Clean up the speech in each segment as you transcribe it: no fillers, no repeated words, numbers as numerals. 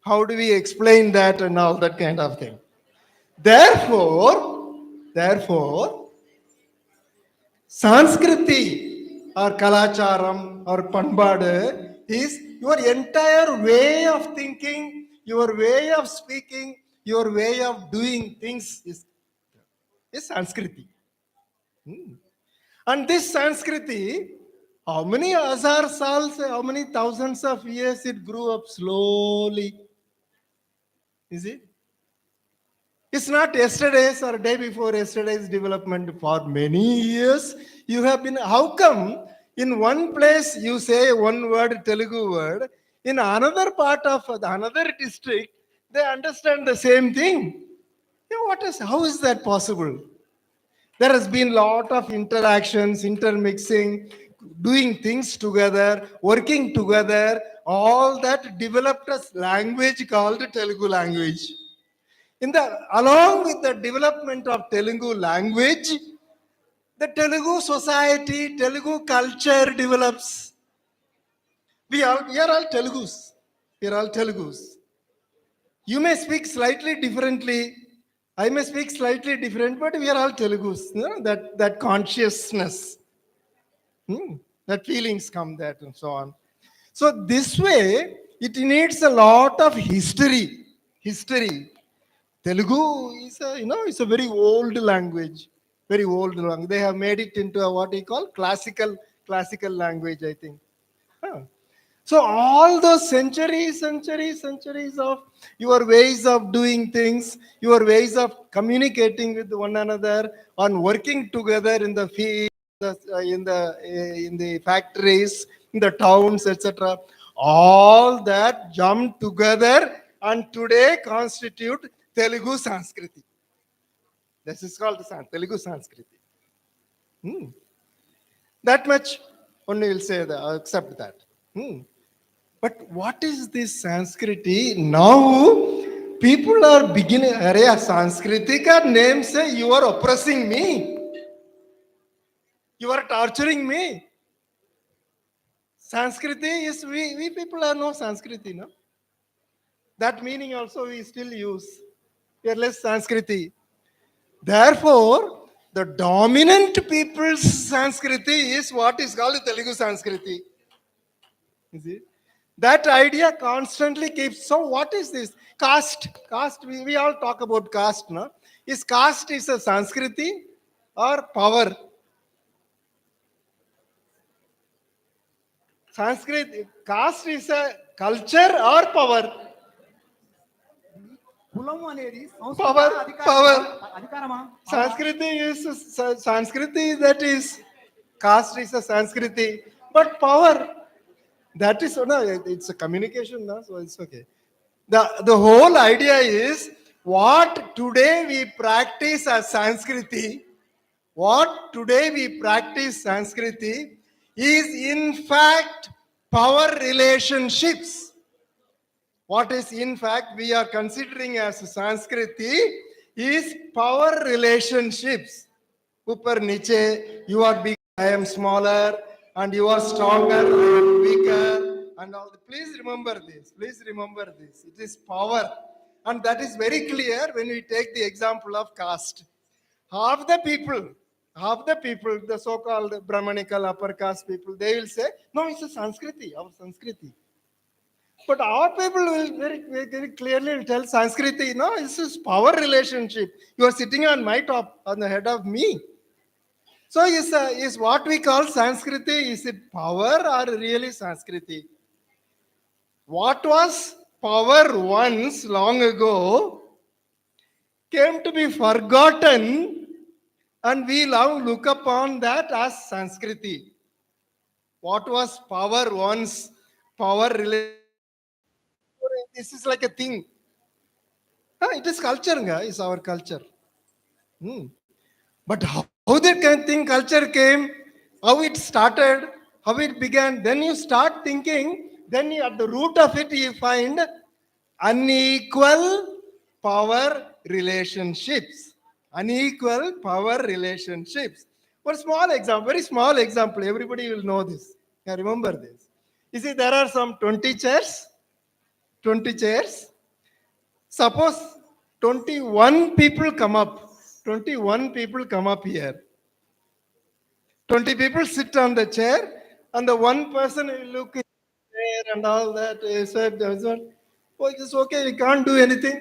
How do we explain that and all that kind of thing? Therefore, Sanskriti or Kalacharam or Panbadu is your entire way of thinking, your way of speaking, your way of doing things is Sanskriti. And this Sanskriti, how many hazar sals, how many thousands of years it grew up slowly? Is it? It's not yesterday's or day before yesterday's development. For many years, you have been. How come in one place you say one word, Telugu word, in another part of another district, they understand the same thing? How is that possible? There has been lot of interactions, intermixing, doing things together, working together. All that developed a language called Telugu language. Along with the development of Telugu language, the Telugu society, Telugu culture develops. We are all Telugus. We are all Telugus. You may speak slightly differently. I may speak slightly different, but we are all Telugus. That consciousness, that feelings come that and so on. So this way, it needs a lot of history. Telugu is it's a very old language. Very old language. They have made it into a what we call classical language, I think. Huh. So all those centuries of your ways of doing things, your ways of communicating with one another, on working together in the field, in the factories, in the towns, etc. All that jump together and today constitute Telugu Sanskriti. This is called the Telugu Sanskriti. That much only will say that, accept that. But what is this Sanskriti? Now people are beginning, Arey, Sanskriti ka name say you are oppressing me. You are torturing me. Sanskriti is, we people are no Sanskriti, no? That meaning also we still use. We are less Sanskriti. Therefore, the dominant people's Sanskriti is what is called Telugu Sanskriti. Is it? That idea constantly keeps. So what is this? Caste. We all talk about caste, no? Is caste is a Sanskriti or power? Caste is a culture or power? Power. Sanskriti that is, caste is a Sanskriti, but power. That is, no, it's a communication, no? So it's okay. The whole idea is what today we practice as Sanskriti, is in fact power relationships. What is in fact we are considering as Sanskriti is power relationships. Upar niche, you are big, I am smaller, and you are stronger, I am weaker, and all. Please remember this. It is power. And that is very clear when we take the example of caste. Half the people, the so-called Brahmanical upper caste people, they will say, no, it's a Sanskriti, our Sanskriti. But our people will very clearly tell Sanskriti, no, this is power relationship. You are sitting on my top, on the head of me. So is what we call Sanskriti, is it power or really Sanskriti? What was power once long ago came to be forgotten, and we now look upon that as Sanskriti. What was power once? Power related. This is like a thing. It is culture, it's our culture. But how that thing culture came, how it started, how it began, then you start thinking, then at the root of it you find unequal power relationships. One small example, very small example, everybody will know this. Remember this. You see, there are some 20 chairs. Suppose 21 people come up. 21 people come up here. 20 people sit on the chair, and the one person will look in the chair and all that. He said, oh, it's okay, we can't do anything.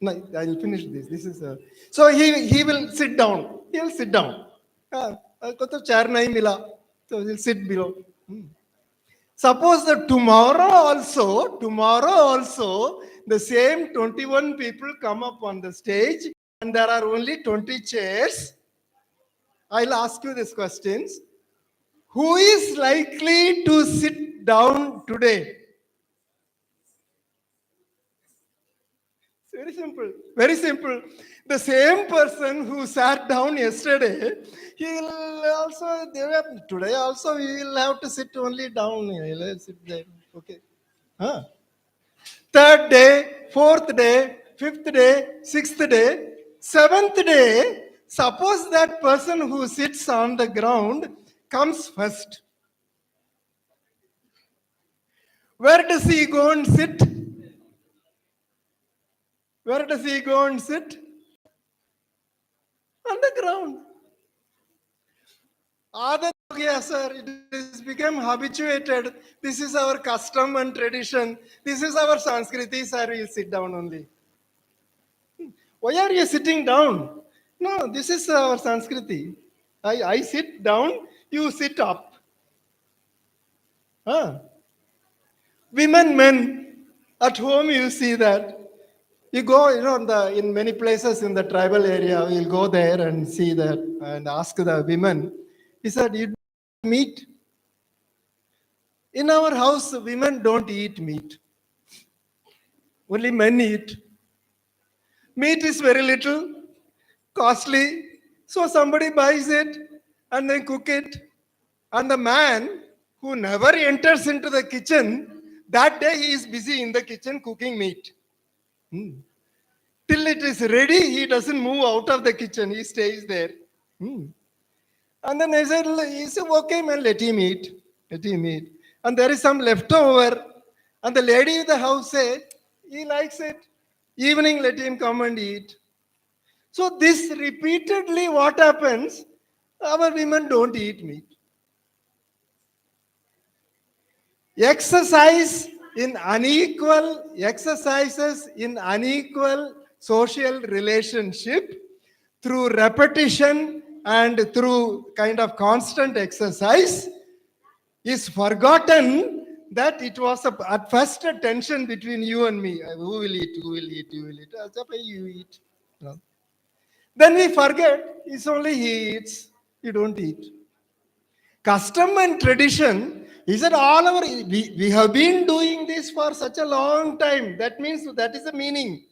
No, I'll finish this. This is so he will sit down. He will sit down. तो chair nahi mila, so he'll sit below. Suppose that tomorrow also, the same 21 people come up on the stage, and there are only 20 chairs. I'll ask you these questions. Who is likely to sit down today? Very simple. Very simple. The same person who sat down yesterday, he will also, today also, he will have to sit only down. He will sit there. Okay. Huh? Third day, fourth day, fifth day, sixth day, seventh day, suppose that person who sits on the ground comes first. Where does he go and sit? Where does he go and sit? On the ground. Yes, sir, it has become habituated. This is our custom and tradition. This is our Sanskriti, sir. We'll sit down only. Why are you sitting down? No, this is our Sanskriti. I sit down, you sit up. Huh? Women, men, at home you see that. You go, in many places in the tribal area, you'll go there and see that and ask the women. He said, you eat meat? In our house, women don't eat meat. Only men eat. Meat is very little, costly. So somebody buys it and they cook it. And the man who never enters into the kitchen, that day he is busy in the kitchen cooking meat. Till it is ready, he doesn't move out of the kitchen. He stays there. And then he said, okay, man, let him eat. Let him eat. And there is some leftover. And the lady in the house said, he likes it. Evening, let him come and eat. So this repeatedly what happens, our women don't eat meat. Exercises in unequal social relationship through repetition and through kind of constant exercise is forgotten that it was at first a tension between you and me. Who will eat? Who will eat? You will eat. You eat. No. Then we forget it's only he eats. You don't eat. Custom and tradition is that we have been doing this for such a long time. That means that is the meaning.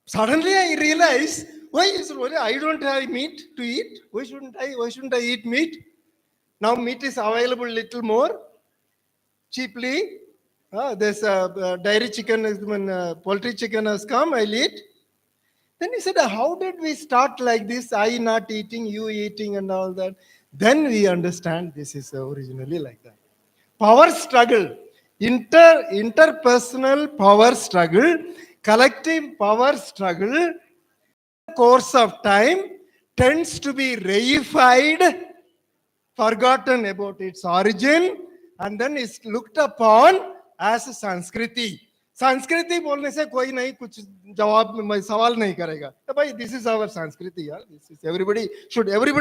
Suddenly I realize, I don't have meat to eat? Why shouldn't I eat meat? Now meat is available little more cheaply. There's dairy chicken, poultry chicken has come, I'll eat. Then he said, how did we start like this? I not eating, you eating and all that. Then we understand this is originally like that. Power struggle, interpersonal power struggle, collective power struggle, course of time tends to be reified, forgotten about its origin, and then is looked upon as a Sanskriti. संस्कृति बोलने से कोई नहीं कुछ जवाब में सवाल नहीं करेगा तो भाई दिस इज आवर संस्कृति यार this is everybody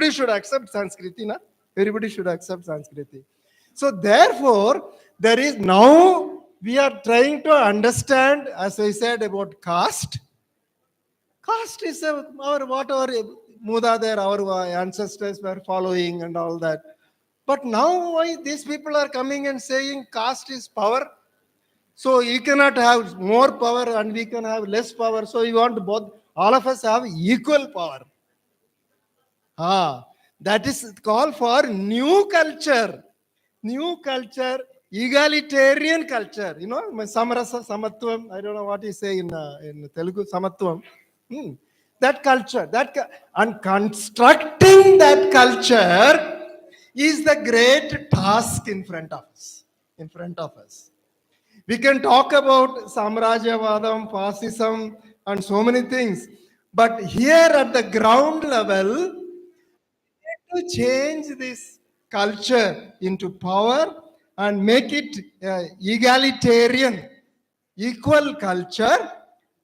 should accept Sanskriti na everybody should accept Sanskriti. So therefore there is now we are trying to understand, as I said, about caste. Caste is what our Mudader, our ancestors were following and all that. But now why these people are coming and saying caste is power? So you cannot have more power and we can have less power. So you want both, all of us have equal power. That is called for new culture. New culture, egalitarian culture. You know, samarasa, samatvam, I don't know what you say in Telugu, samatvam. That culture, and constructing that culture is the great task in front of us. We can talk about Samrajyavadam, fascism, and so many things. But here at the ground level, to change this culture into power and make it egalitarian, equal culture,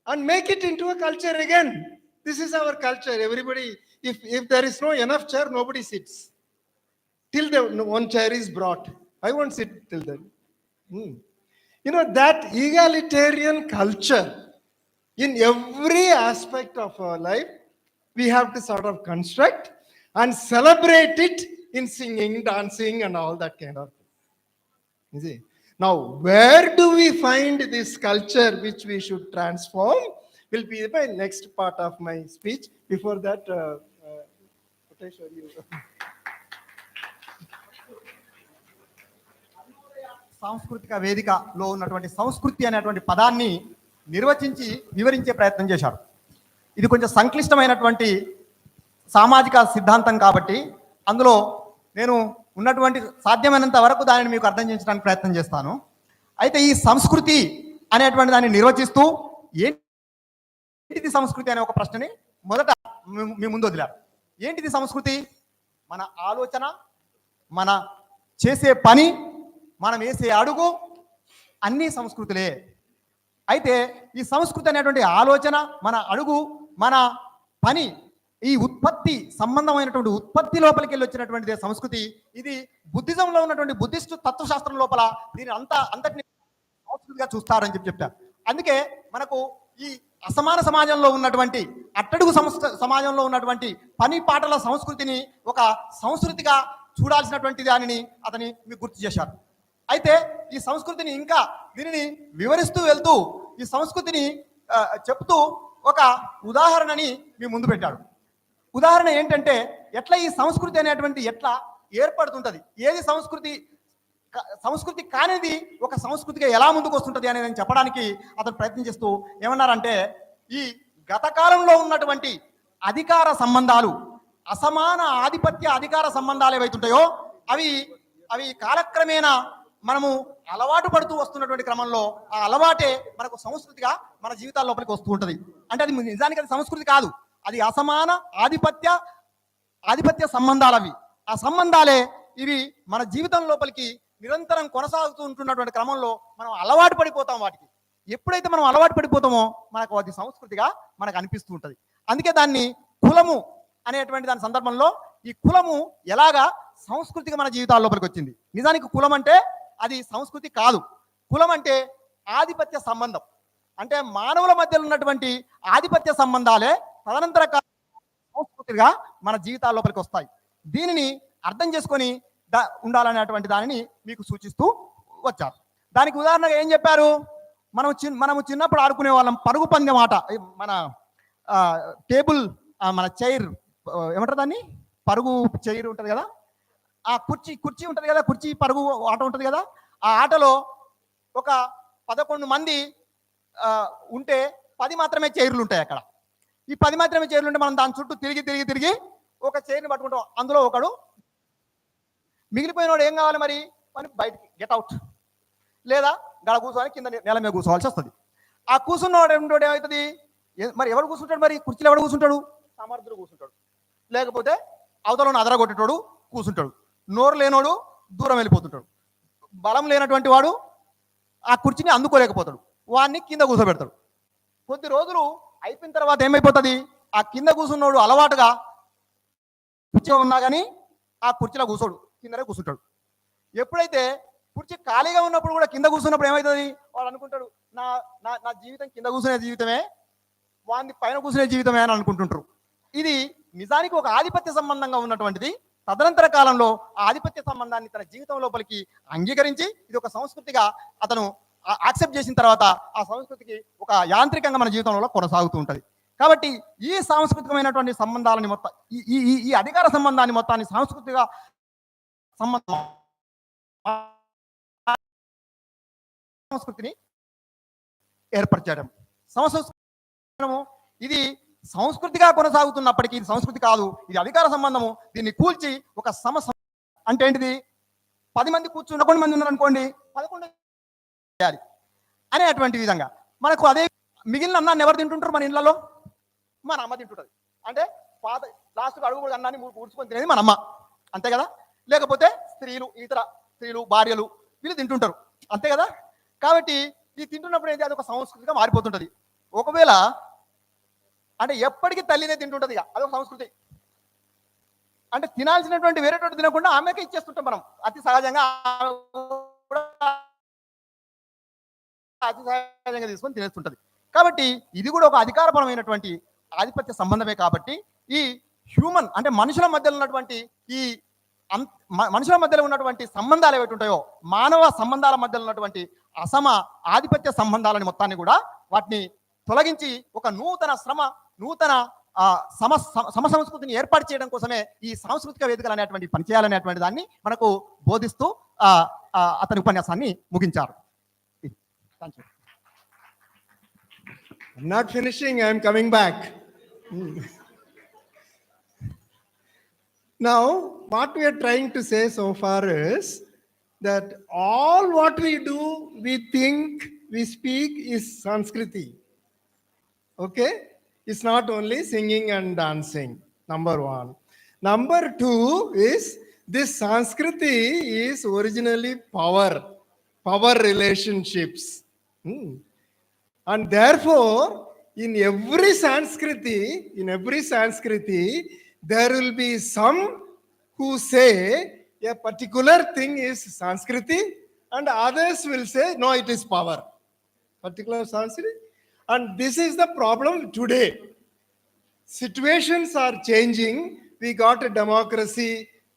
and make it into a culture again. This is our culture. Everybody, if there is no enough chair, nobody sits till the one chair is brought. I won't sit till then. You know, that egalitarian culture in every aspect of our life, we have to sort of construct and celebrate it in singing, dancing, and all that kind of thing. You see? Now, where do we find this culture which we should transform? Will be my next part of my speech. Before that, what I show you? సాంస్కృతిక వేదికలో ఉన్నటువంటి సంస్కృతి అనేటువంటి పదాన్ని నిర్వచించి వివరించే ప్రయత్నం చేశారు. ఇది కొంచెం సంక్లిష్టమైనటువంటి సామాజిక సిద్ధాంతం కాబట్టి అందులో నేను ఉన్నటువంటి సాధ్యమైనంత వరకు దానిని మీకు అర్థం చేయించడానికి ప్రయత్నం చేస్తాను. అయితే ఈ సంస్కృతి అనేటువంటి దాన్ని నిర్వచిస్తూ ఏంటిది సంస్కృతి అనే ఒక ప్రశ్నని మొదట మీ ముందు వదిలారు. ఏంటిది సంస్కృతి? మన ఆలోచన, మన చేసే పని, మనం వేసే అడుగు అన్నీ సంస్కృతులే. అయితే ఈ సంస్కృతి అనేటువంటి ఆలోచన, మన అడుగు, మన పని, ఈ ఉత్పత్తి సంబంధమైనటువంటి ఉత్పత్తి లోపలికి వెళ్ళి వచ్చినటువంటిదే సంస్కృతి. ఇది బుద్ధిజంలో ఉన్నటువంటి బుద్ధిస్టు తత్వశాస్త్రం లోపల దీని అంతటిని సంస్కృతిగా చూస్తారని చెప్పారు. అందుకే మనకు ఈ అసమాన సమాజంలో ఉన్నటువంటి అట్టడుగు సమాజంలో ఉన్నటువంటి పని పాటల సంస్కృతిని ఒక సంస్కృతిగా చూడాల్సినటువంటి దానిని అతని మీకు గుర్తు చేశారు. అయితే ఈ సంస్కృతిని ఇంకా దీనిని వివరిస్తూ వెళ్తూ ఈ సంస్కృతిని చెప్తూ ఒక ఉదాహరణని మీ ముందు పెట్టాడు. ఉదాహరణ ఏంటంటే ఎట్లా ఈ సంస్కృతి అనేటువంటి ఎట్లా ఏర్పడుతుంటుంది, ఏది సంస్కృతి కానిది ఒక సంస్కృతిగా ఎలా ముందుకు వస్తుంటుంది అనేది చెప్పడానికి అతను ప్రయత్నం చేస్తూ ఏమన్నారంటే, ఈ గత కాలంలో ఉన్నటువంటి అధికార సంబంధాలు, అసమాన ఆధిపత్య అధికార సంబంధాలు ఏవైతుంటాయో అవి కాలక్రమేణా మనము అలవాటు పడుతూ వస్తున్నటువంటి క్రమంలో ఆ అలవాటే మనకు సంస్కృతిగా మన జీవితాల లోపలికి వస్తూ ఉంటుంది. అంటే అది నిజానికి అది సంస్కృతి కాదు, అది అసమాన ఆధిపత్య సంబంధాలు. అవి ఆ సంబంధాలే ఇవి మన జీవితం లోపలికి నిరంతరం కొనసాగుతూ ఉంటున్నటువంటి క్రమంలో మనం అలవాటు పడిపోతాం వాటికి. ఎప్పుడైతే మనం అలవాటు పడిపోతామో మనకు అది సంస్కృతిగా మనకు అనిపిస్తూ ఉంటుంది. అందుకే దాన్ని కులము అనేటువంటి దాని సందర్భంలో ఈ కులము ఎలాగా సంస్కృతిగా మన జీవితాల లోపలికి వచ్చింది. నిజానికి కులం అంటే అది సంస్కృతి కాదు. కులం అంటే ఆధిపత్య సంబంధం, అంటే మానవుల మధ్యలో ఉన్నటువంటి ఆధిపత్య సంబంధాలే తదనంతర సంస్కృతిగా మన జీవితాల లోపలికి వస్తాయి. దీనిని అర్థం చేసుకొని ఉండాలనేటువంటి దానిని మీకు సూచిస్తూ వచ్చారు. దానికి ఉదాహరణగా ఏం చెప్పారు, మనము చిన్నప్పుడు ఆడుకునే వాళ్ళం పరుగు పందెం ఆట. మన టేబుల్, మన చైర్ ఏమంటారు దాన్ని, పరుగు చైర్ ఉంటుంది కదా, ఆ కుర్చీ ఉంటుంది కదా, కుర్చీ పరుగు ఆట ఉంటుంది కదా. ఆ ఆటలో ఒక 11 మంది ఉంటే 10 మాత్రమే చైర్లు ఉంటాయి. అక్కడ ఈ 10 మాత్రమే చైర్లు ఉంటే మనం దాని చుట్టూ తిరిగి ఒక చైర్ని పట్టుకుంటాం. అందులో ఒకడు మిగిలిపోయినోడు ఏం కావాలి మరి బయటికి గెట్ అవుట్, లేదా గడ కూర్చోని కింద నేల మీద కూర్చోవాల్సి వస్తుంది. ఆ కూర్చున్నవాడు ఏమవుతుంది, మరి ఎవడు కూర్చుంటాడు, మరి కుర్చీలో ఎవడు కూర్చుంటాడు, సమర్థుడు కూర్చుంటాడు, లేకపోతే అవతలను అదరగొట్టేటోడు కూర్చుంటాడు, నోరు లేనోడు దూరం వెళ్ళిపోతుంటాడు, బలం లేనటువంటి వాడు ఆ కుర్చీని అందుకోలేకపోతాడు, వాడిని కింద కూర్చోబెడతాడు. కొద్ది రోజులు అయిపోయిన తర్వాత ఏమైపోతుంది, ఆ కింద కూర్చున్నోడు అలవాటుగా కుర్చీ ఉన్నా కానీ ఆ కుర్చీలో కూర్చోడు, కిందనే కూర్చుంటాడు. ఎప్పుడైతే కుర్చీ ఖాళీగా ఉన్నప్పుడు కూడా కింద కూర్చున్నప్పుడు ఏమవుతుంది, వాడు అనుకుంటాడు నా జీవితం కింద కూర్చునే జీవితమే, వాడిని పైన కూర్చునే జీవితమే అని అనుకుంటుంటారు. ఇది నిజానికి ఒక ఆధిపత్య సంబంధంగా ఉన్నటువంటిది. తదనంతర కాలంలో ఆ ఆధిపత్య సంబంధాన్ని తన జీవితం లోపలికి అంగీకరించి ఇది ఒక సంస్కృతిగా అతను యాక్సెప్ట్ చేసిన తర్వాత ఆ సంస్కృతికి ఒక యాంత్రికంగా మన జీవితంలో కొనసాగుతూ ఉంటుంది. కాబట్టి ఈ సాంస్కృతికమైనటువంటి సంబంధాలని మొత్తం ఈ అధికార సంబంధాన్ని మొత్తాన్ని సాంస్కృతిక సంస్కృతిని ఏర్పరచడం. ఇది సంస్కృతిగా కొనసాగుతున్నప్పటికీ ఇది సంస్కృతి కాదు, ఇది అధికార సంబంధము. దీన్ని కూల్చి ఒక అంటే ఏంటిది, 10 మంది కూర్చుని 11 మంది ఉన్నారనుకోండి, 11 చేయాలి. అనేటువంటి విధంగా మనకు అదే మిగిలిన అన్నాన్ని ఎవరు తింటుంటారు మన ఇళ్లలో? మన అమ్మ తింటుంటుంది. అంటే పాత లాస్ట్కి అడుగు అన్నాన్ని ఊడ్చుకొని తినేది మన అమ్మ, అంతే కదా? లేకపోతే ఇతర స్త్రీలు భార్యలు వీళ్ళు తింటుంటారు, అంతే కదా? కాబట్టి ఈ తింటున్నప్పుడు ఏంటి, అది ఒక సంస్కృతిగా మారిపోతుంటది. ఒకవేళ అంటే ఎప్పటికీ తల్లినే తింటుంటది, ఇక అదొక సంస్కృతి. అంటే తినాల్సినటువంటి వేరేటువంటి తినకుండా ఆమెకే ఇచ్చేస్తుంటాం మనం అతి సహజంగా, అతి సహజంగా తీసుకొని తినేస్తుంటది. కాబట్టి ఇది కూడా ఒక అధికారపరమైనటువంటి ఆధిపత్య సంబంధమే. కాబట్టి ఈ హ్యూమన్ అంటే మనుషుల మధ్యలో ఉన్నటువంటి ఈ మనుషుల మధ్యలో ఉన్నటువంటి సంబంధాలు ఏవైతే ఉంటాయో, మానవ సంబంధాల మధ్యలో ఉన్నటువంటి ఆధిపత్య సంబంధాలని మొత్తాన్ని కూడా వాటిని తొలగించి ఒక నూతన సమ సంస్కృతిని ఏర్పాటు చేయడం కోసమే ఈ సాంస్కృతిక వేదికలు అనేటువంటి పనిచేయాలనేటువంటి దాన్ని మనకు బోధిస్తూ అతని ఉపన్యాసాన్ని ముగించారు. I'm not finishing, I'm coming back. Now, what we are trying to say so far is that all what we do, we think, we speak is Sanskriti. Okay? It's not only singing and dancing, number one. Number two is this Sanskriti is originally power relationships. And therefore, in every Sanskriti, there will be some who say a particular thing is Sanskriti, and others will say, no, it is power. Particular Sanskriti. And this is the problem today. Situations are changing. We got a democracy,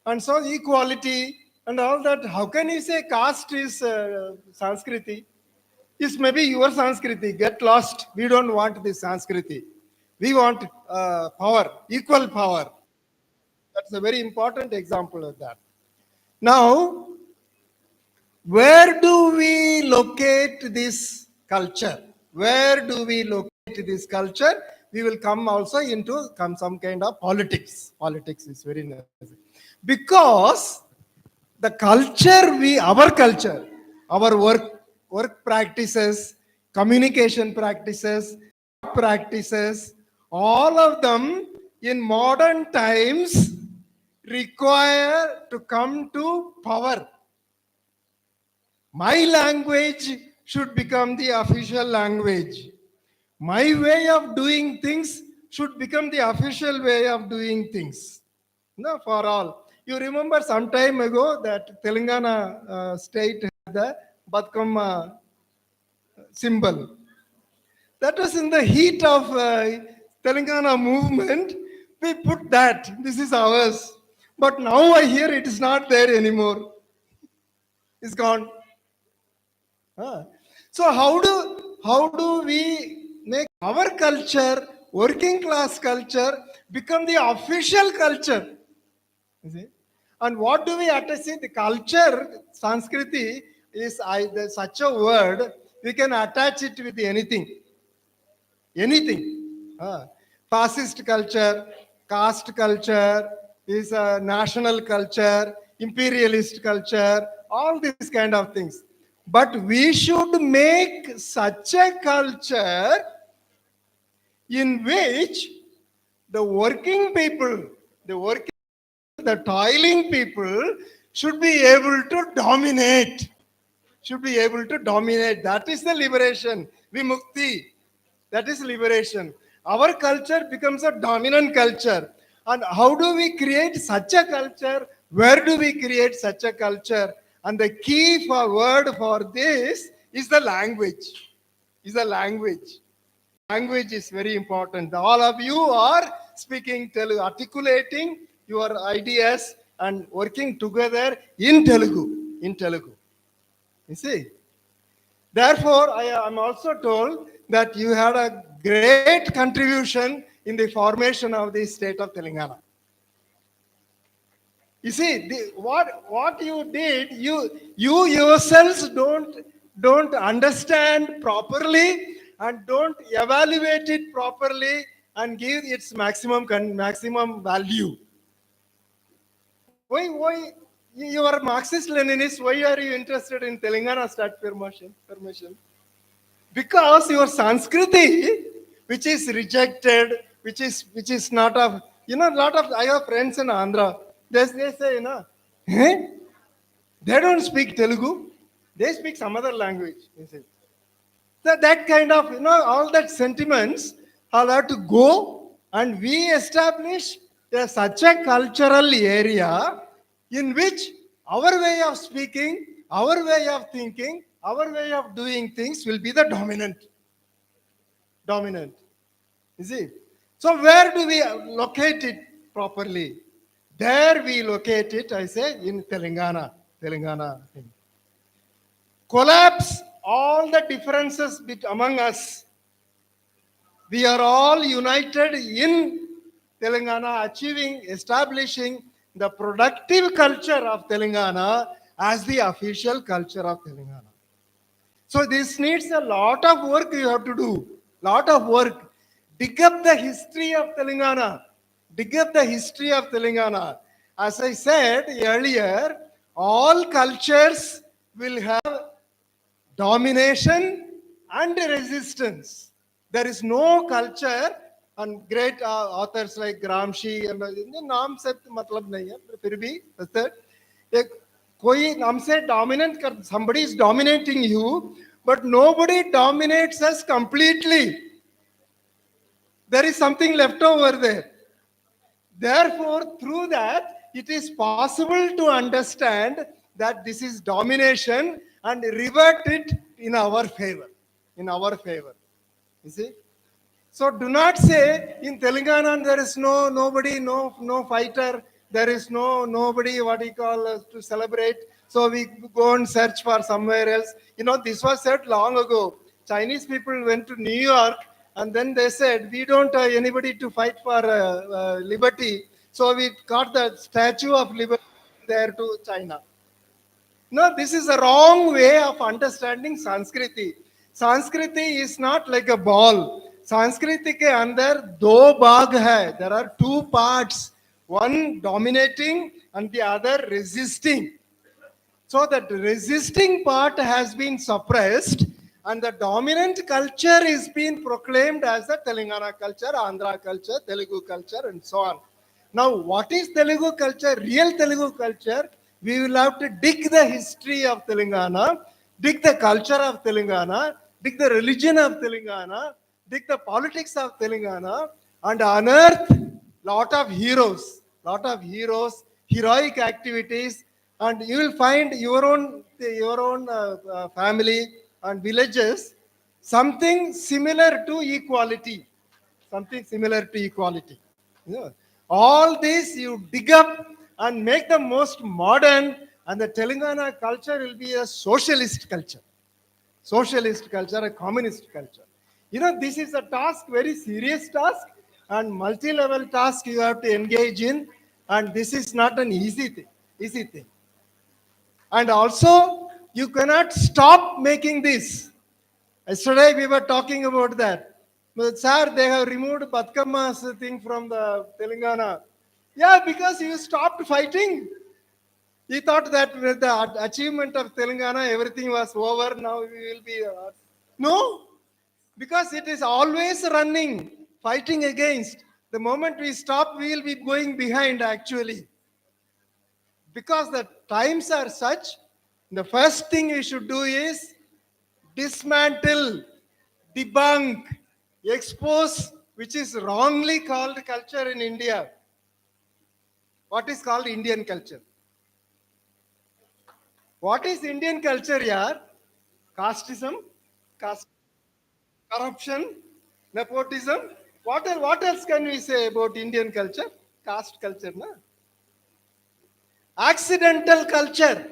and so equality, and all that. How can you say caste is Sanskriti? This may be your Sanskriti. Get lost. We don't want this Sanskriti. We want power, equal power. That's a very important example of that. Now, where do we locate this culture? Where do we locate this culture? We will come also into some kind of politics. Politics is very necessary. Because the culture, our culture, our work practices, communication practices, all of them in modern times require to come to power. My language should become the official language. My way of doing things should become the official way of doing things. No, for all. You remember some time ago that Telangana state had the Batkama symbol. That was in the heat of Telangana movement. We put that. This is ours. But now I hear it is not there anymore. It's gone. So how do we make our culture, working class culture, become the official culture? You see? And what do we attach? See, the culture, Sanskriti, is such a word, we can attach it with anything. Anything. Fascist culture, caste culture, is a national culture, imperialist culture, all these kind of things. But we should make such a culture in which the working people, the toiling people should be able to dominate. That is the liberation. Vimukti. That is liberation. Our culture becomes a dominant culture. And how do we create such a culture? Where do we create such a culture? And the key word for this is the language. Language is very important. All of you are speaking Telugu, articulating your ideas and working together in Telugu. You see? Therefore, I am also told that you had a great contribution in the formation of the state of Telangana. You see, what you did, you yourselves don't understand properly and don't evaluate it properly and give its maximum value. Why you are Marxist Leninist? Why are you interested in Telangana state formation? Because your Sanskriti, which is rejected, which is not of, lot of, I have friends in Andhra. They say, eh? They don't speak Telugu. They speak some other language. They say. That kind of, all that sentiments all have to go, and we establish such a cultural area in which our way of speaking, our way of thinking, our way of doing things will be the dominant. You see? So where do we locate it properly? There we locate it, I say, in Telangana. Collapse all the differences among us. We are all united in Telangana, establishing the productive culture of Telangana as the official culture of Telangana. So this needs a lot of work you have to do. Lot of work. Dig up the history of Telangana. Dig up the history of Telangana. As I said earlier, all cultures will have domination and resistance. There is no culture, and great authors like Gramsci and नाम से मतलब नहीं है, फिर भी एक कोई नाम से dominant कर, somebody is dominating you, but nobody dominates us completely. There is something left over there. Therefore, through that, it is possible to understand that this is domination and revert it in our favor. In our favor. You see? So do not say in Telangana there is nobody, no fighter, there is nobody what you call to celebrate. So we go and search for somewhere else. This was said long ago. Chinese people went to New York and then they said, we don't have anybody to fight for liberty. So we got the Statue of Liberty there to China. No, this is a wrong way of understanding Sanskriti. Sanskriti is not like a ball. Sanskriti के अंदर दो भाग है. There are two parts. One dominating and the other resisting. So that resisting part has been suppressed and the dominant culture is being proclaimed as the Telangana culture, Andhra culture, Telugu culture and so on. Now, what is Telugu culture? Real Telugu culture? We will have to dig the history of Telangana, dig the culture of Telangana, dig the religion of Telangana, dig the politics of Telangana, and unearth lot of heroes, heroic activities, and you will find your own family and villages something similar to equality, Yeah. All this you dig up and make the most modern, and the Telangana culture will be a socialist culture, a communist culture. This is a task, very serious task, and multi-level task you have to engage in, and this is not an easy thing. And also, you cannot stop making this. Yesterday we were talking about that. But sir, they have removed Batkamma's thing from the Telangana. Yeah, because you stopped fighting. He thought that with the achievement of Telangana, everything was over. Now we will be. No, because it is always running, fighting against. The moment we stop, we will be going behind actually. Because the times are such, the first thing we should do is dismantle, debunk, expose, which is wrongly called culture in India. What is called Indian culture? What is Indian culture, yaar? Casteism, caste, corruption, nepotism. What else can we say about Indian culture? Caste culture, na? Accidental culture.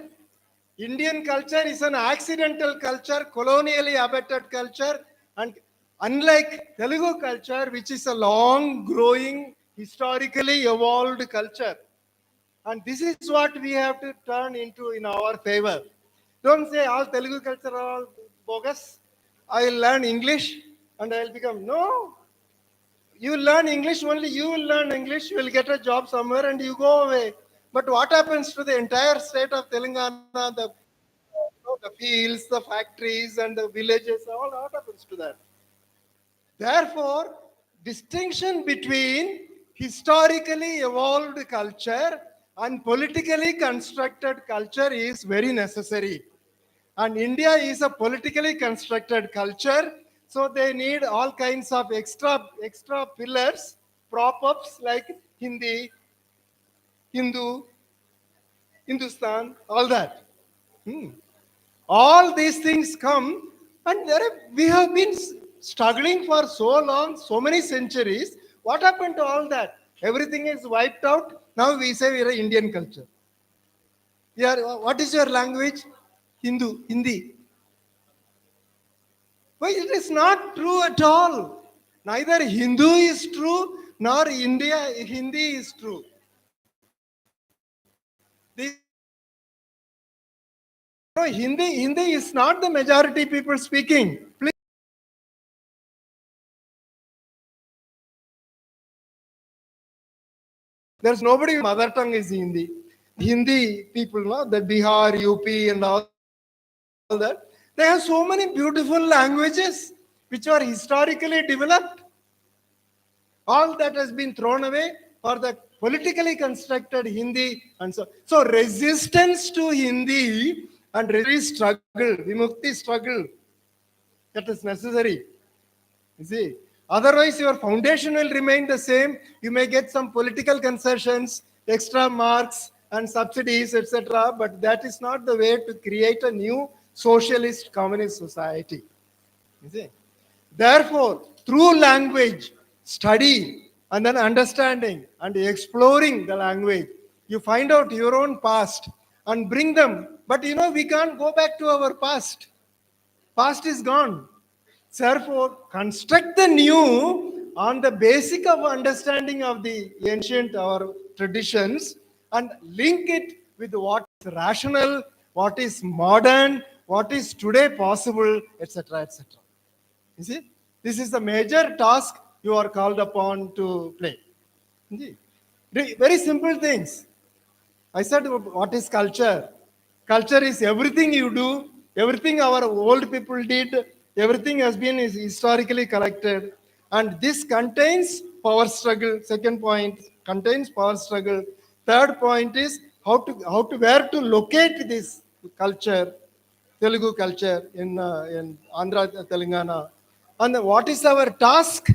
Indian culture is an accidental culture, colonially abetted culture, and unlike Telugu culture, which is a long growing, historically evolved culture. And this is what we have to turn into in our favor. Don't say all Telugu culture are all bogus. I will learn English and I will become. No. You learn English, only you will learn English, you will get a job somewhere and you go away. But what happens to the entire state of Telangana, the the fields, the factories, and the villages, all what happens to that? Therefore, distinction between historically evolved culture and politically constructed culture is very necessary. And India is a politically constructed culture, so they need all kinds of extra pillars, prop-ups like Hindi, Hindu, Hindustan, all that. All these things come, and we have been struggling for so long, so many centuries. What happened to all that? Everything is wiped out. Now we say we are Indian culture. Yeah, what is your language? Hindi. Well, it is not true at all. Neither Hindu is true, nor Hindi is true. No, Hindi is not the majority people speaking. Please. There's nobody, mother tongue is Hindi. Hindi people, no, the Bihar, UP, and all that, they have so many beautiful languages which are historically developed. All that has been thrown away for the politically constructed Hindi, and so resistance to Hindi and struggle, Vimukti struggle, that is necessary. You see, otherwise your foundation will remain the same. You may get some political concessions, extra marks and subsidies, etc. But that is not the way to create a new socialist communist society. You see? Therefore, through language, study, and then understanding and exploring the language, you find out your own past and bring them. But we can't go back to our past. Past is gone. Therefore, construct the new on the basic of understanding of the ancient or traditions and link it with what is rational, what is modern, what is today possible, etc., etc. You see, this is the major task you are called upon to play. Very simple things. I said, what is culture? Culture is everything you do, everything our old people did, everything has been historically collected. And this contains power struggle. Second point, contains power struggle. Third point is where to locate this culture, Telugu culture in Andhra, Telangana. And what is our task?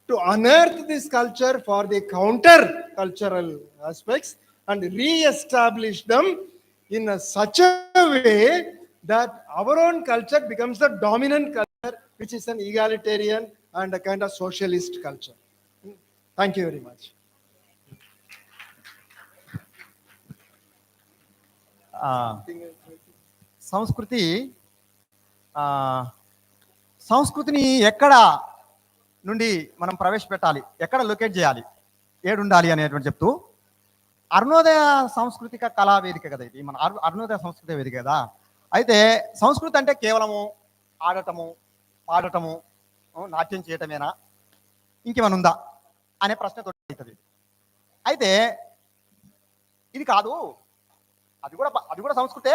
To unearth this culture for the counter-cultural aspects and re-establish them in such a way that our own culture becomes the dominant culture, which is an egalitarian and a kind of socialist culture. Thank you very much. సంస్కృతిని ఎక్కడ నుండి మనం ప్రవేశపెట్టాలి, ఎక్కడ locate చేయాలి, ఏడుండాలి అనేటువంటి చెప్తూ అరుణోదయ సాంస్కృతిక కళా వేదిక కదా ఇది, మన అరుణోదయ సంస్కృతి వేదిక కదా. అయితే సంస్కృతి అంటే కేవలము ఆడటము, పాడటము, నాట్యం చేయటమేనా, ఇంకేమైనా ఉందా అనే ప్రశ్న అవుతుంది. అయితే ఇది కాదు, అది కూడా సంస్కృతే.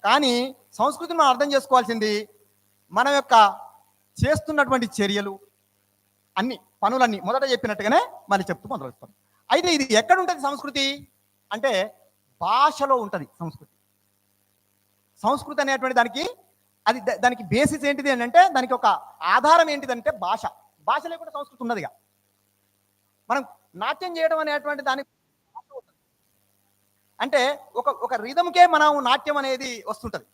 కానీ సంస్కృతిని మనం అర్థం చేసుకోవాల్సింది మన యొక్క చేస్తున్నటువంటి చర్యలు, అన్ని పనులన్నీ మొదట చెప్పినట్టుగానే మళ్ళీ చెప్తూ మొదలెడతాం. అయితే ఇది ఎక్కడ ఉంటుంది సంస్కృతి అంటే భాషలో ఉంటుంది సంస్కృతి. సంస్కృతి అనేటువంటి దానికి బేసిస్ ఏంటిది అని అంటే, దానికి ఒక ఆధారం ఏంటిదంటే భాష. భాష లేకుండా సంస్కృతి ఉన్నదిగా. మనం నాట్యం చేయడం అనేటువంటి దానికి అంటే ఒక రిథంకే మనం నాట్యం అనేది వస్తుంటుంది,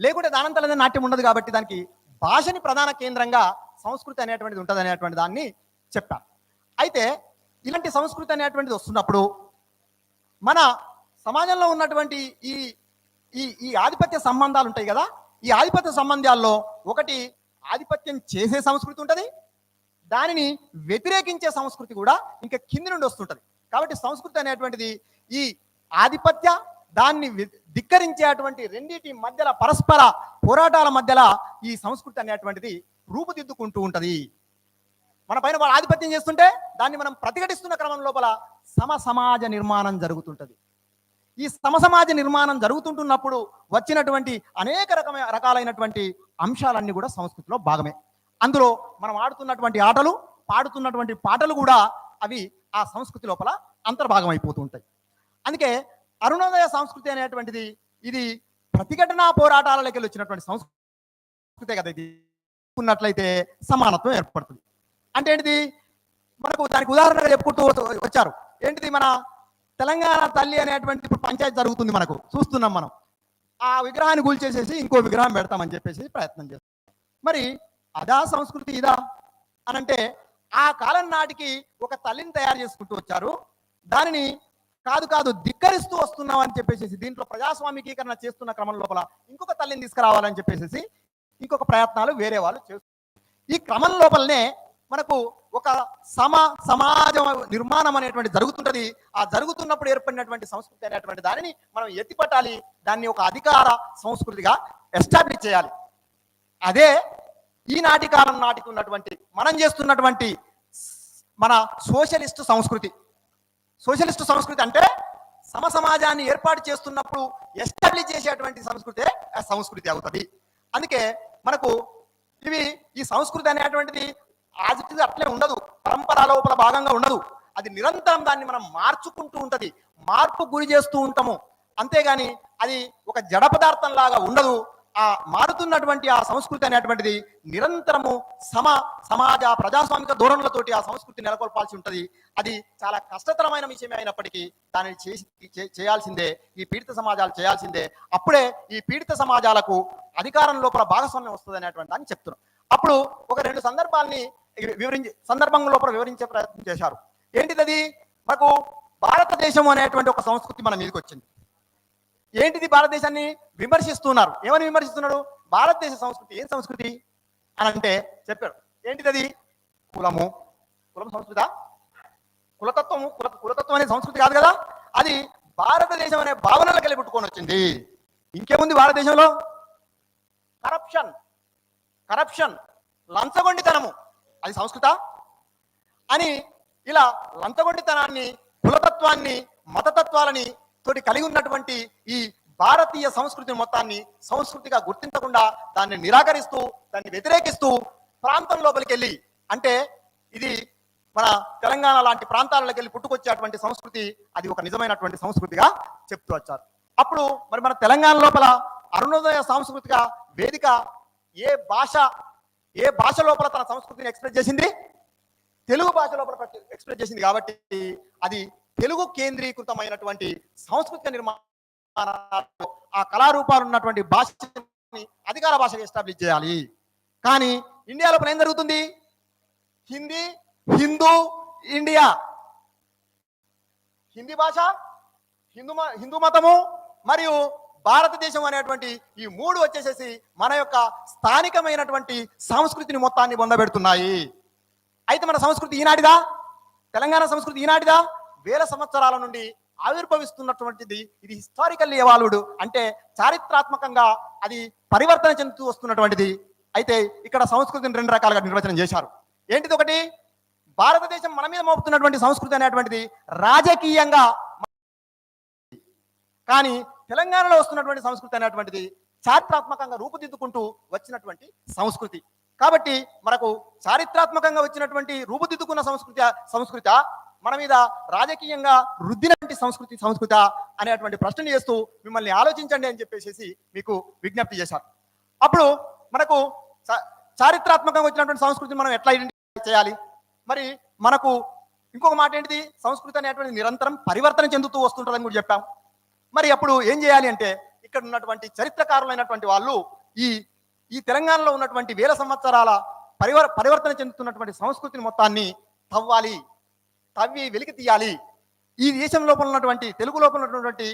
లేకుంటే దానంతలనే నాట్యం ఉండదు. కాబట్టి దానికి భాషని ప్రధాన కేంద్రంగా సంస్కృతి అనేటువంటిది ఉంటుంది అనేటువంటి దాన్ని చెప్పారు. అయితే ఇలాంటి సంస్కృతి అనేటువంటిది వస్తున్నప్పుడు మన సమాజంలో ఉన్నటువంటి ఈ ఆధిపత్య సంబంధాలు ఉంటాయి కదా, ఈ ఆధిపత్య సంబంధాల్లో ఒకటి ఆధిపత్యం చేసే సంస్కృతి ఉంటుంది, దానిని వ్యతిరేకించే సంస్కృతి కూడా ఇంకా కింది నుండి వస్తుంటుంది. కాబట్టి సంస్కృతి అనేటువంటిది ఈ ఆధిపత్య, దాన్ని ధిక్కరించేటువంటి రెండింటి మధ్యలో పరస్పర పోరాటాల మధ్యలో ఈ సంస్కృతి అనేటువంటిది రూపుదిద్దుకుంటూ ఉంటుంది. మన పైన వాళ్ళు ఆధిపత్యం చేస్తుంటే దాన్ని మనం ప్రతిఘటిస్తున్న క్రమం లోపల సమాజ నిర్మాణం జరుగుతుంటుంది. ఈ సమసమాజ నిర్మాణం జరుగుతుంటున్నప్పుడు వచ్చినటువంటి అనేక రకాలైనటువంటి అంశాలన్నీ కూడా సంస్కృతిలో భాగమే. అందులో మనం ఆడుతున్నటువంటి ఆటలు, పాడుతున్నటువంటి పాటలు కూడా అవి ఆ సంస్కృతి లోపల అంతర్భాగం అయిపోతూ ఉంటాయి. అందుకే అరుణోదయ సంస్కృతి అనేటువంటిది ఇది ప్రతిఘటనా పోరాటాలకి వచ్చినటువంటి సంస్కృతే కదా. ఇది ఉన్నట్లయితే సమానత్వం ఏర్పడుతుంది. అంటే ఏంటిది, మనకు దానికి ఉదాహరణగా చెప్పుకుంటూ వచ్చారు. ఏంటిది, మన తెలంగాణ తల్లి అనేటువంటి ఇప్పుడు పంచాయతీ జరుగుతుంది, మనకు చూస్తున్నాం మనం. ఆ విగ్రహాన్ని కూల్చేసేసి ఇంకో విగ్రహం పెడతామని చెప్పేసి ప్రయత్నం చేస్తాం. మరి అదా సంస్కృతి ఇదా అని అంటే, ఆ కాలం నాటికి ఒక తల్లిని తయారు చేసుకుంటూ వచ్చారు, దానిని కాదు ధిక్కరిస్తూ వస్తున్నాం అని చెప్పేసి దీంట్లో ప్రజాస్వామికీకరణ చేస్తున్న క్రమం లోపల ఇంకొక తల్లిని తీసుకురావాలని చెప్పేసి ఇంకొక ప్రయత్నాలు వేరే వాళ్ళు చేస్తారు. ఈ క్రమం లోపలనే మనకు ఒక సమాజ నిర్మాణం అనేటువంటి జరుగుతుంటది. ఆ జరుగుతున్నప్పుడు ఏర్పడినటువంటి సంస్కృతి అనేటువంటి దానిని మనం ఎత్తిపట్టాలి, దాన్ని ఒక అధికార సంస్కృతిగా ఎస్టాబ్లిష్ చేయాలి. అదే ఈనాటి కాలం నాటికి ఉన్నటువంటి మనం చేస్తున్నటువంటి మన సోషలిస్ట్ సంస్కృతి. సోషలిస్ట్ సంస్కృతి అంటే సమాజాన్ని ఏర్పాటు చేస్తున్నప్పుడు ఎస్టాబ్లిష్ చేసేటువంటి సంస్కృతే సంస్కృతి అవుతుంది. అందుకే మనకు ఈ సంస్కృతి అనేటువంటిది ఆజుటిది అట్లే ఉండదు, పరంపర లోపల భాగంగా ఉండదు. అది నిరంతరం దాన్ని మనం మార్చుకుంటూ ఉంటది, మార్పు గురి చేస్తూ ఉంటాము. అంతేగాని అది ఒక జడ పదార్థం లాగా ఉండదు. ఆ మారుతున్నటువంటి ఆ సంస్కృతి అనేటువంటిది నిరంతరము సమాజ ప్రజాస్వామిక ధోరణులతోటి ఆ సంస్కృతి నెలకొల్పాల్సి ఉంటుంది. అది చాలా కష్టతరమైన విషయమే అయినప్పటికీ దానిని చేయాల్సిందే, ఈ పీడిత సమాజాలు చేయాల్సిందే. అప్పుడే ఈ పీడిత సమాజాలకు అధికారం లోపల భాగస్వామ్యం వస్తుంది అనేటువంటి దాన్ని చెప్తున్నాం. అప్పుడు ఒక 2 సందర్భాల్ని సందర్భం లోపల వివరించే ప్రయత్నం చేశారు. ఏంటిది, మనకు భారతదేశం అనేటువంటి ఒక సంస్కృతి మన మీదకి వచ్చింది. ఏంటిది, భారతదేశాన్ని విమర్శిస్తున్నారు. ఏమని విమర్శిస్తున్నాడు? భారతదేశ సంస్కృతి ఏం సంస్కృతి అని అంటే చెప్పాడు. ఏంటిది, కులం సంస్కృత, కులతత్వం అనే సంస్కృతి కాదు కదా. అది భారతదేశం అనే భావనలకు వెళ్ళి పుట్టుకొని వచ్చింది. ఇంకేముంది భారతదేశంలో? కరప్షన్, లంచగొండితనము, అది సంస్కృత అని ఇలా లంచగొండితనాన్ని, కులతత్వాన్ని, మతతత్వాలని తోటి కలిగి ఉన్నటువంటి ఈ భారతీయ సంస్కృతి మొత్తాన్ని సంస్కృతిగా గుర్తించకుండా దాన్ని నిరాకరిస్తూ, దాన్ని వ్యతిరేకిస్తూ ప్రాంతం లోపలికి వెళ్ళి, అంటే ఇది మన తెలంగాణ లాంటి ప్రాంతాలకు వెళ్ళి పుట్టుకొచ్చేటువంటి సంస్కృతి, అది ఒక నిజమైనటువంటి సంస్కృతిగా చెప్తూ వచ్చారు. అప్పుడు మరి మన తెలంగాణ లోపల అరుణోదయ సాంస్కృతిక వేదిక ఏ భాష లోపల తన సంస్కృతిని ఎక్స్ప్రెస్ చేసింది? తెలుగు భాష లోపల ఎక్స్ప్రెస్ చేసింది. కాబట్టి అది తెలుగు కేంద్రీకృతమైనటువంటి సాంస్కృతిక నిర్మాణాలు, ఆ కళారూపాలు ఉన్నటువంటి భాషని అధికార భాషగా ఎస్టాబ్లిష్ చేయాలి. కానీ ఇండియా లోపల ఏం జరుగుతుంది? హిందూ ఇండియా, హిందీ భాష, హిందూ మతము మరియు భారతదేశం అనేటువంటి ఈ 3 వచ్చేసేసి మన యొక్క స్థానికమైనటువంటి సంస్కృతిని మొత్తాన్ని పొందబెడుతున్నాయి. అయితే మన సంస్కృతి ఈనాటిదా? తెలంగాణ సంస్కృతి ఈనాటిదా? వేల సంవత్సరాల నుండి ఆవిర్భవిస్తున్నటువంటిది. ఇది హిస్టారికల్లీ ఎవాల్వ్డ్, అంటే చారిత్రాత్మకంగా అది పరివర్తన చెందుతూ వస్తున్నటువంటిది. అయితే ఇక్కడ సంస్కృతిని 2 రకాలుగా నిర్వచనం చేశారు. ఏంటిది? ఒకటి, భారతదేశం మన మీద మోపుతున్నటువంటి సంస్కృతి అనేటువంటిది రాజకీయంగా, కానీ తెలంగాణలో వస్తున్నటువంటి సంస్కృతి అనేటువంటిది చారిత్రాత్మకంగా రూపుదిద్దుకుంటూ వచ్చినటువంటి సంస్కృతి. కాబట్టి మనకు చారిత్రాత్మకంగా వచ్చినటువంటి రూపుదిద్దుకున్న సంస్కృతి మన మీద రాజకీయంగా రుద్దినటువంటి సంస్కృతి అనేటువంటి ప్రశ్న చేస్తూ మిమ్మల్ని ఆలోచించండి అని చెప్పేసి మీకు విజ్ఞప్తి చేశారు. అప్పుడు మనకు చారిత్రాత్మకంగా వచ్చినటువంటి సంస్కృతిని మనం ఎట్లా ఐడెంటిఫై చేయాలి? మరి మనకు ఇంకొక మాట ఏంటిది? సంస్కృతి అనేటువంటి నిరంతరం పరివర్తన చెందుతూ వస్తుంటుందని కూడా చెప్పాం. మరి అప్పుడు ఏం చేయాలి అంటే, ఇక్కడ ఉన్నటువంటి చరిత్రకారులైనటువంటి వాళ్ళు ఈ తెలంగాణలో ఉన్నటువంటి వేల సంవత్సరాల పరివర్తన చెందుతున్నటువంటి సంస్కృతిని మొత్తాన్ని తవ్వి వెలికి తీయాలి. ఈ దేశం లోపల ఉన్నటువంటి, తెలుగు లోపల ఉన్నటువంటి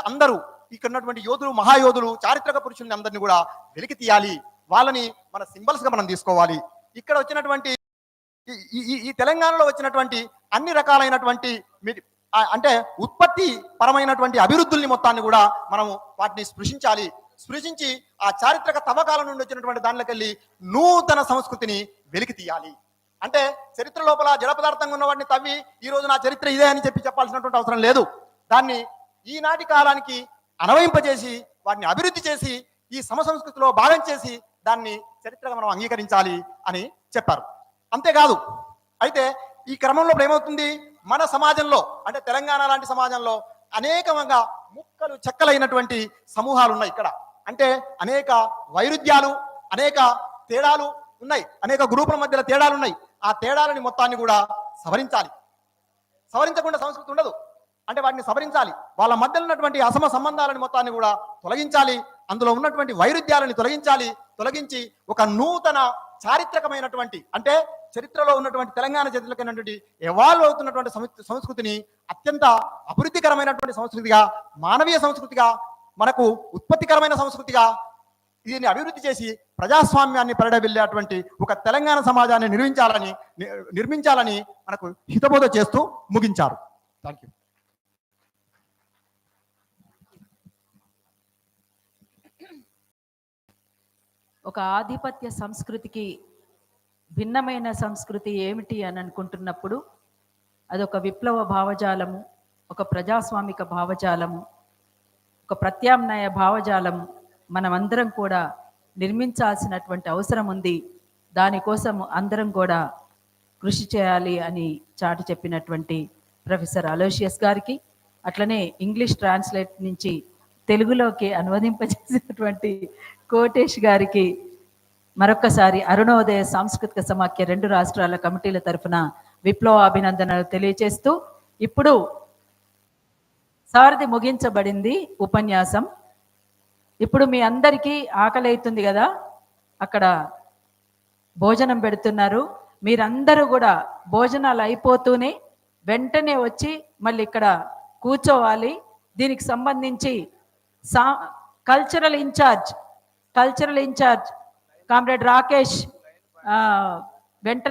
అందరూ ఇక్కడ ఉన్నటువంటి యోధులు, మహాయోధులు, చారిత్రక పురుషుల్ని అందరినీ కూడా వెలికి తీయాలి. వాళ్ళని మన సింబల్స్ గా మనం తీసుకోవాలి. ఇక్కడ వచ్చినటువంటి ఈ తెలంగాణలో వచ్చినటువంటి అన్ని రకాలైనటువంటి అంటే ఉత్పత్తి పరమైనటువంటి అభివృద్ధుల్ని మొత్తాన్ని కూడా మనము వాటిని స్పృశించి ఆ చారిత్రక తవ్వకాల నుండి వచ్చినటువంటి దానిలోకి వెళ్ళి నూతన సంస్కృతిని వెలికి తీయాలి. అంటే చరిత్ర లోపల జడ పదార్థంగా ఉన్న వాటిని తవ్వి ఈ రోజు నా చరిత్ర ఇదే అని చెప్పాల్సినటువంటి అవసరం లేదు. దాన్ని ఈనాటి కాలానికి అన్వయింపజేసి వాటిని అభివృద్ధి చేసి ఈ సమసంస్కృతిలో భాగం చేసి దాన్ని చరిత్రగా మనం అంగీకరించాలి అని చెప్పారు. అంతేకాదు, అయితే ఈ క్రమంలో ఇప్పుడు ఏమవుతుంది, మన సమాజంలో అంటే తెలంగాణ లాంటి సమాజంలో అనేకంగా ముక్కలు చెక్కలైనటువంటి సమూహాలు ఉన్నాయి. ఇక్కడ అంటే అనేక వైరుధ్యాలు, అనేక తేడాలు ఉన్నాయి, అనేక గ్రూపుల మధ్యలో తేడాలు ఉన్నాయి. ఆ తేడాలని మొత్తాన్ని కూడా సవరించాలి. సవరించకుండా సంస్కృతి ఉండదు. అంటే వాటిని సవరించాలి. వాళ్ళ మధ్యలో ఉన్నటువంటి అసమ సంబంధాలని మొత్తాన్ని కూడా తొలగించాలి. అందులో ఉన్నటువంటి వైరుధ్యాలని తొలగించి ఒక నూతన చారిత్రకమైనటువంటి అంటే చరిత్రలో ఉన్నటువంటి తెలంగాణ చరిత్రకమైనటువంటి ఎవాల్వ్ అవుతున్నటువంటి సంస్కృతిని అత్యంత అభివృద్ధికరమైనటువంటి సంస్కృతిగా, మానవీయ సంస్కృతిగా, మనకు ఉత్పత్తికరమైన సంస్కృతిగా దీన్ని అభివృద్ధి చేసి ప్రజాస్వామ్యాన్ని పరిడవిల్లేటువంటి ఒక తెలంగాణ సమాజాన్ని నిర్మించాలని మనకు హితబోధ చేస్తూ ముగించారు. Thank you. ఒక ఆధిపత్య సంస్కృతికి భిన్నమైన సంస్కృతి ఏమిటి అని అనుకుంటున్నప్పుడు అదొక విప్లవ భావజాలము, ఒక ప్రజాస్వామిక భావజాలము, ఒక ప్రత్యామ్నాయ భావజాలము మనమందరం కూడా నిర్మించాల్సినటువంటి అవసరం ఉంది. దానికోసం అందరం కూడా కృషి చేయాలి అని చాటి చెప్పినటువంటి ప్రొఫెసర్ అలోషియస్ గారికి, అట్లనే ఇంగ్లీష్ ట్రాన్స్లేట్ నుంచి తెలుగులోకి అనువదింపజేసినటువంటి కోటేష్ గారికి మరొక్కసారి అరుణోదయ సాంస్కృతిక సమాఖ్య 2 రాష్ట్రాల కమిటీల తరఫున విప్లవాభినందనలు తెలియజేస్తూ, ఇప్పుడు సారథి ముగించబడింది ఉపన్యాసం. ఇప్పుడు మీ అందరికీ ఆకలి అవుతుంది కదా, అక్కడ భోజనం పెడుతున్నారు. మీరందరూ కూడా భోజనాలు అయిపోతూనే వెంటనే వచ్చి మళ్ళీ ఇక్కడ కూర్చోవాలి. దీనికి సంబంధించి కల్చరల్ ఇన్ఛార్జ్ కామ్రేడ్ రాకేష్ వెంటనే